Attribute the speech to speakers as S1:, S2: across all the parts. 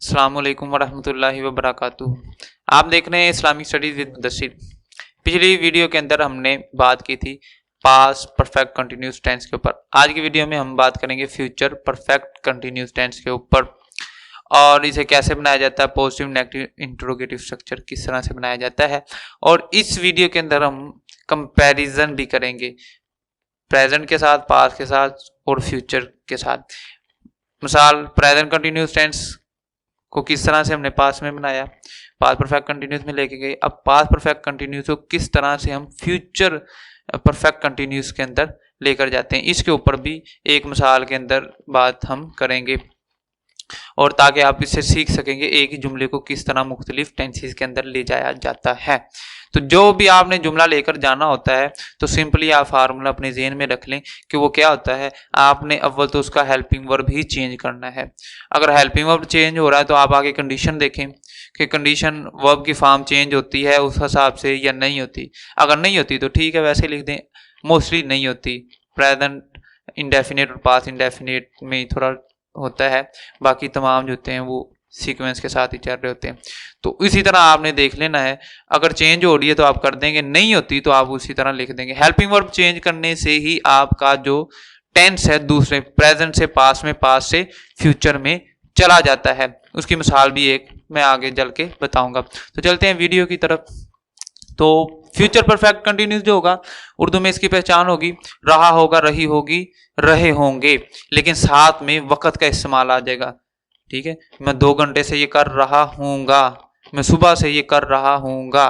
S1: अस्सलाम वालेकुम वरहमतुल्लाहि वबरकातुहू। आप देख रहे हैं इस्लामिक स्टडीज विद मुदस्सिर। पिछली वीडियो के अंदर हमने बात की थी पास्ट परफेक्ट कंटिन्यूस टेंस के ऊपर। आज की वीडियो में हम बात करेंगे फ्यूचर परफेक्ट कंटिन्यूस टेंस के ऊपर और इसे कैसे बनाया जाता है, पॉजिटिव नेगेटिव इंट्रोगेटिव स्ट्रक्चर किस तरह से बनाया जाता है। और इस वीडियो के अंदर हम कंपैरिजन भी करेंगे प्रेजेंट के साथ, पास्ट के साथ और फ्यूचर के साथ। मिसाल, प्रेजेंट कंटिन्यूस टेंस को किस तरह से हमने पास्ट में बनाया, पास्ट परफेक्ट कंटिन्यूस में लेके गए। अब पास्ट परफेक्ट कंटिन्यूस को किस तरह से हम फ्यूचर परफेक्ट कंटिन्यूस के अंदर लेकर जाते हैं, इसके ऊपर भी एक मिसाल के अंदर बात हम करेंगे और ताकि आप इससे सीख सकेंगे एक ही जुमले को किस तरह मुख्तलिफ टेंसेस के अंदर ले जाया जाता है। तो जो भी आपने जुमला लेकर जाना होता है तो सिंपली आप फार्मूला अपने ज़हन में रख लें कि वो क्या होता है। आपने अव्वल तो उसका हेल्पिंग वर्ब ही चेंज करना है। अगर हेल्पिंग वर्ब चेंज हो रहा है तो आप आगे कंडीशन देखें कि कंडीशन वर्ब की फॉर्म चेंज होती है उस हिसाब से या नहीं होती। अगर नहीं होती तो ठीक है, वैसे लिख दें। मोस्टली नहीं होती। प्रेजेंट इंडेफिनिट और पास्ट इंडेफिनिट में थोड़ा होता है, बाकी तमाम जो होते हैं वो सीक्वेंस के साथ ही चल रहे होते हैं। तो इसी तरह आपने देख लेना है। अगर चेंज हो रही है तो आप कर देंगे, नहीं होती तो आप उसी तरह लिख देंगे। हेल्पिंग वर्ब चेंज करने से ही आपका जो टेंस है दूसरे प्रेजेंट से पास्ट में, पास्ट से फ्यूचर में चला जाता है। उसकी मिसाल भी एक मैं आगे चल के बताऊंगा। तो चलते हैं वीडियो की तरफ। तो फ्यूचर परफेक्ट कंटिन्यूस जो होगा, उर्दू में इसकी पहचान होगी रहा होगा, रही होगी, रहे होंगे, लेकिन साथ में वक़्त का इस्तेमाल आ जाएगा। ठीक है, मैं 2 घंटे से ये कर रहा हूँगा, मैं सुबह से ये कर रहा हूँगा।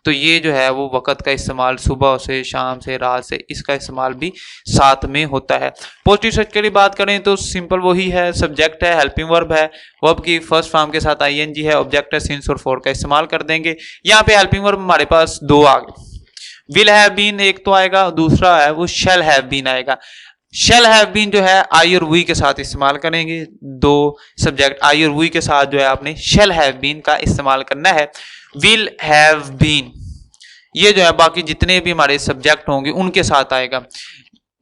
S1: तो ये जो है वो वक़्त का इस्तेमाल सुबह से, शाम से, रात से, इसका इस्तेमाल भी साथ में होता है। पॉजिटिव स्ट्रक्चर की बात करें तो सिंपल वही है, सब्जेक्ट है, हेल्पिंग वर्ब है, वर्ब की फर्स्ट फॉर्म के साथ आईएनजी है, ऑब्जेक्ट है, सिंस और फॉर का इस्तेमाल कर देंगे। यहाँ पे हेल्पिंग वर्ब हमारे पास 2 आ गए। विल हैव बीन एक तो आएगा, दूसरा है वो शैल हैव बीन आएगा। शैल हैव बीन जो है आई और वी के साथ इस्तेमाल करेंगे। 2 सब्जेक्ट आई और वी के साथ जो है आपने शैल हैव बीन का इस्तेमाल करना है। विल हैव बीन ये जो है बाकी जितने भी हमारे सब्जेक्ट होंगे उनके साथ आएगा।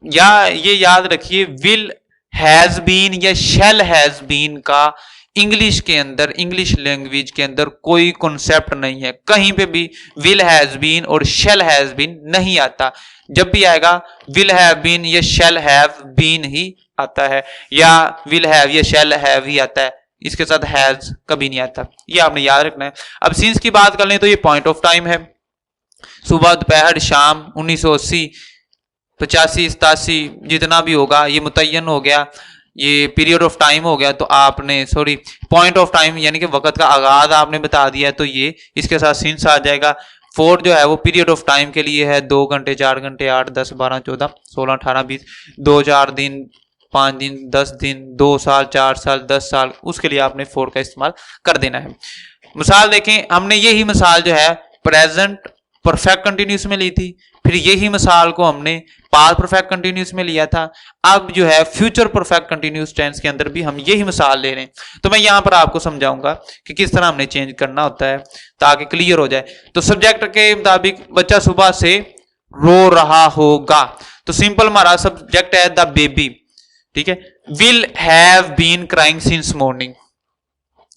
S1: या ये याद रखिए, विल हैज बीन या शैल हैज बीन का इंग्लिश के अंदर, इंग्लिश लैंग्वेज के अंदर कोई कॉन्सेप्ट नहीं है। कहीं पे भी विल हैज बीन और शैल हैज बीन नहीं आता। जब भी आएगा विल हैव बीन या शैल हैव बीन ही आता है, या विल हैव या शैल हैव ही आता है। इसके साथ हैज कभी नहीं आता, ये आपने याद रखना है। अब सिंस की बात कर लें तो ये पॉइंट ऑफ टाइम है। सुबह, दोपहर, शाम, 1980, 85, 87 जितना भी होगा ये मुतय्यन हो गया, ये पीरियड ऑफ टाइम हो गया। तो आपने पॉइंट ऑफ टाइम यानी कि वक्त का आगाज आपने बता दिया, तो ये इसके साथ सिंस आ जाएगा। 4 जो है वो पीरियड ऑफ टाइम के लिए है, 2 घंटे, 4 घंटे, 8, 10, 12, 14, 16, 18, 20, 2, 4 दिन, 5 दिन, 10 दिन, 2 साल, 4 साल, 10 साल, उसके लिए आपने 4 का इस्तेमाल कर देना है। मिसाल देखें, हमने यही मिसाल जो है प्रेजेंट परफेक्ट कंटिन्यूस में ली थी, फिर यही मिसाल को हमने पास्ट परफेक्ट कंटिन्यूस में लिया था। अब जो है फ्यूचर परफेक्ट कंटिन्यूस टेंस के अंदर भी हम यही मिसाल ले रहे हैं। तो मैं यहां पर आपको समझाऊंगा कि किस तरह हमने चेंज करना होता है ताकि क्लियर हो जाए। तो सब्जेक्ट के मुताबिक बच्चा सुबह से रो रहा होगा, तो सिंपल हमारा सब्जेक्ट है द बेबी। ठीक है, will have been crying since morning.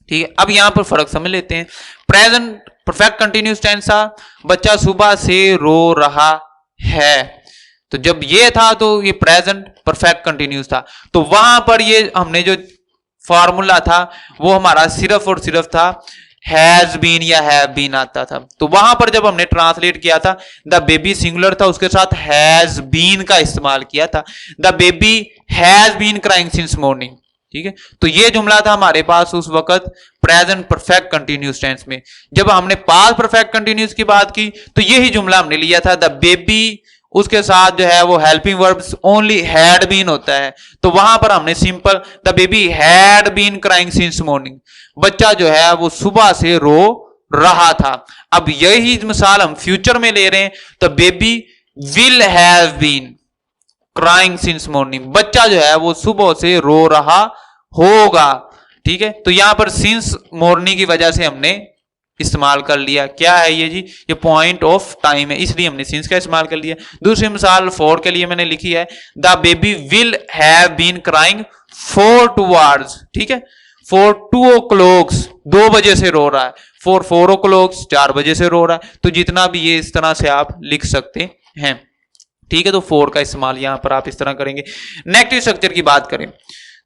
S1: ठीक है, अब यहां पर फर्क समझ लेते हैं। प्रेजेंट परफेक्ट कंटिन्यूस टेंस था, बच्चा सुबह से रो रहा है, तो जब ये था तो ये प्रेजेंट परफेक्ट कंटिन्यूस था। तो वहां पर ये हमने जो फॉर्मूला था वो हमारा सिर्फ और सिर्फ था हैज बीन या हैव बीन आता था। तो वहां पर जब हमने ट्रांसलेट किया था, द बेबी सिंगुलर था, उसके साथ हैज बीन का इस्तेमाल किया था। The baby has been crying since morning. ठीक है, तो ये जुमला था हमारे पास उस वक्त प्रेजेंट परफेक्ट कंटिन्यूस टेंस में। जब हमने पास्ट परफेक्ट कंटिन्यूस की बात की तो यही जुमला हमने लिया था द बेबी, उसके साथ जो है वो helping verbs only had been होता है। तो वहां पर हमने simple the baby had been crying since morning, बच्चा जो है वो सुबह से रो रहा था। अब यही मिसाल हम फ्यूचर में ले रहे हैं, तो baby will have been crying since morning, बच्चा जो है वो सुबह से रो रहा होगा। ठीक है, तो यहां पर सिंस मॉर्निंग की वजह से हमने इस्तेमाल कर लिया। क्या है ये जी? ये पॉइंट ऑफ टाइम है, इसलिए हमने सिंस का इस्तेमाल कर लिया। दूसरी मिसाल 4 के लिए मैंने लिखी है the baby will have been crying 4 two hours. ठीक है, फॉर 2 o'clock 2 बजे से रो रहा है, फॉर 4 o'clock 4 बजे से रो रहा है। तो जितना भी ये इस तरह से आप लिख सकते हैं, ठीक है। तो फॉर का इस्तेमाल यहां पर आप इस तरह करेंगे। नेगेटिव स्ट्रक्चर की बात करें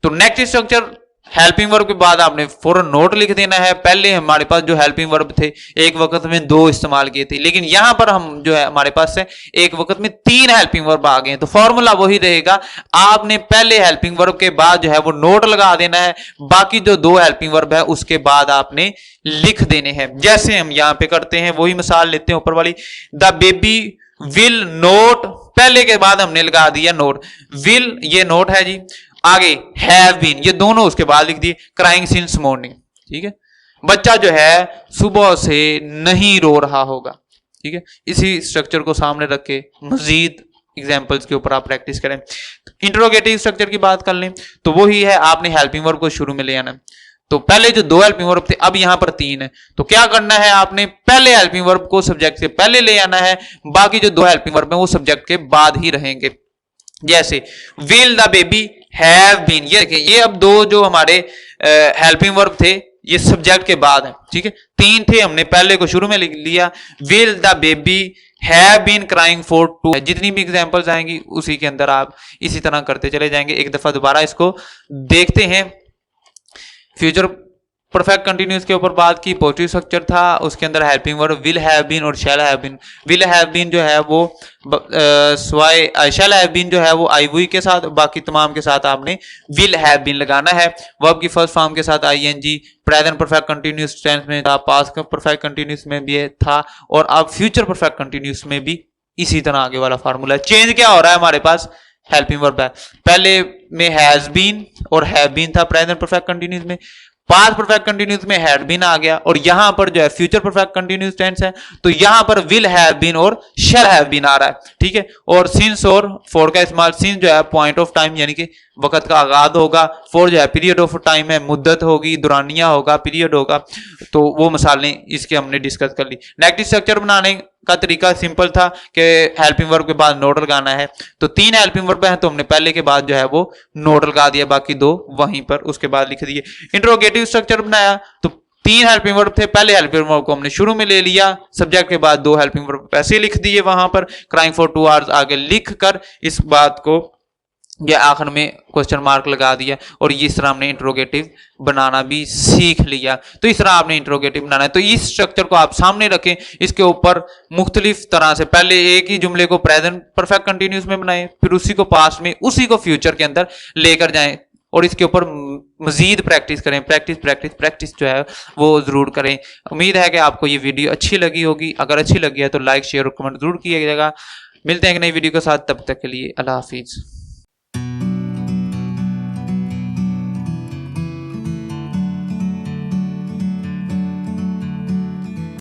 S1: तो नेगेटिव स्ट्रक्चर हेल्पिंग वर्ब के बाद आपने फौरन नोट लिख देना है। पहले हमारे पास जो हेल्पिंग वर्ब थे एक वक्त में 2 इस्तेमाल किए थे, लेकिन यहां पर हम जो है हमारे पास है एक वक्त में 3 हेल्पिंग वर्ब आ गए हैं। तो फॉर्मूला वही रहेगा, आपने पहले हेल्पिंग वर्ब के बाद जो है वो नोट लगा देना है, बाकी जो 2 हेल्पिंग वर्ब है उसके बाद आपने लिख देने हैं। जैसे हम यहां पे करते हैं वही मिसाल लेते हैं ऊपर वाली, द बेबी विल नोट, पहले के बाद हमने लगा दिया नोट, विल ये नोट है जी, आगे हैव बीन ये दोनों उसके बाद लिख दिए, क्राइंग सिंस मॉर्निंग, ठीक है। बच्चा जो है सुबह से नहीं रो रहा होगा, ठीक है। इसी स्ट्रक्चर को सामने रख के मजीद एग्जाम्पल्स के ऊपर आप प्रैक्टिस करें। इंट्रोगेटिव स्ट्रक्चर की बात कर लें तो वही है, आपने हेल्पिंग वर्ब को शुरू में ले आना। तो पहले जो 2 हेल्पिंग वर्ब थे अब यहां पर 3 है, तो क्या करना है, आपने पहले हेल्पिंग वर्ब को सब्जेक्ट से पहले ले आना है, बाकी जो 2 हेल्पिंग वर्ब है वो सब्जेक्ट के बाद ही रहेंगे। जैसे will the baby have been, ये देखिए ये अब 2 जो हमारे हेल्पिंग वर्ब थे ये सब्जेक्ट के बाद है, ठीक है। 3 थे, हमने पहले को शुरू में लिख लिया, will the baby have been crying for 2। जितनी भी एग्जांपल्स आएंगी उसी के अंदर आप इसी तरह करते चले जाएंगे। एक दफा दोबारा इसको देखते हैं। फ्यूचर परफेक्ट कंटिन्यूस के ऊपर बात की, पॉजिटिव स्ट्रक्चर था, उसके अंदर helping verb will have been और shall have been. Will have been जो है वो स्वाय शैल हैव बीन जो है वो आई वी के साथ, बाकी तमाम के साथ आपने विल हैव बीन लगाना है। वर्ब की फर्स्ट फॉर्म के साथ ING, present perfect continuous tense में था, पास्ट परफेक्ट कंटिन्यूस में भी था, और अब फ्यूचर परफेक्ट कंटिन्यूस में भी इसी तरह आगे वाला फार्मूला। चेंज क्या हो रहा है, हमारे पास हेल्पिंग वर्ब है, पहले में हैज बीन और हैव बीन था प्रेजेंट परफेक्ट कंटिन्यूस में, पास्ट परफेक्ट कंटिन्यूस में हैड बीन आ गया, और यहां पर जो है फ्यूचर परफेक्ट कंटिन्यूस टेंस है तो यहां पर विल हैव बीन और शैल हैव बीन आ रहा है, ठीक है। और सिंस और फॉर का इस्तेमाल, सिंस जो है पॉइंट ऑफ टाइम यानी कि वक्त का आगाज होगा, फॉर जो है पीरियड ऑफ टाइम है, मुद्दत होगी, दुरानिया होगा, पीरियड होगा। तो वो मिसालें इसके हमने डिस्कस कर ली। नेगेटिव स्ट्रक्चर बनाने का तरीका सिंपल था कि हेल्पिंग वर्ब के बाद नोट लगाना है। तो 3 हेल्पिंग वर्ब हैं तो हमने पहले के बाद जो है वो नोट लगा दिया, बाकी 2 वहीं पर उसके बाद लिख दिए। इंट्रोगेटिव स्ट्रक्चर बनाया तो 3 हेल्पिंग वर्ब थे, पहले हेल्पिंग वर्ब को हमने शुरू में ले लिया, सब्जेक्ट के बाद 2 हेल्पिंग वर्ब ऐसे लिख दिए वहां पर, क्राइंग फॉर 2 आवर्स आगे लिख कर इस बात को या आखिर में क्वेश्चन मार्क लगा दिया, और इस तरह हमने इंट्रोगेटिव बनाना भी सीख लिया। तो इस तरह आपने इंट्रोगेटिव बनाना है। तो इस स्ट्रक्चर को आप सामने रखें, इसके ऊपर मुख्तलिफ तरह से पहले एक ही जुमले को प्रेजेंट परफेक्ट कंटिन्यूस में बनाएं, फिर उसी को पास्ट में, उसी को फ्यूचर के अंदर लेकर जाएं, और इसके ऊपर मजीद प्रैक्टिस करें। प्रैक्टिस प्रैक्टिस प्रैक्टिस जो है वो जरूर करें। उम्मीद है कि आपको ये वीडियो अच्छी लगी होगी। अगर अच्छी लगी है तो लाइक शेयर और कमेंट जरूर कीजिएगा। मिलते हैं एक नई वीडियो के साथ, तब तक के लिए अल्लाह हाफिज।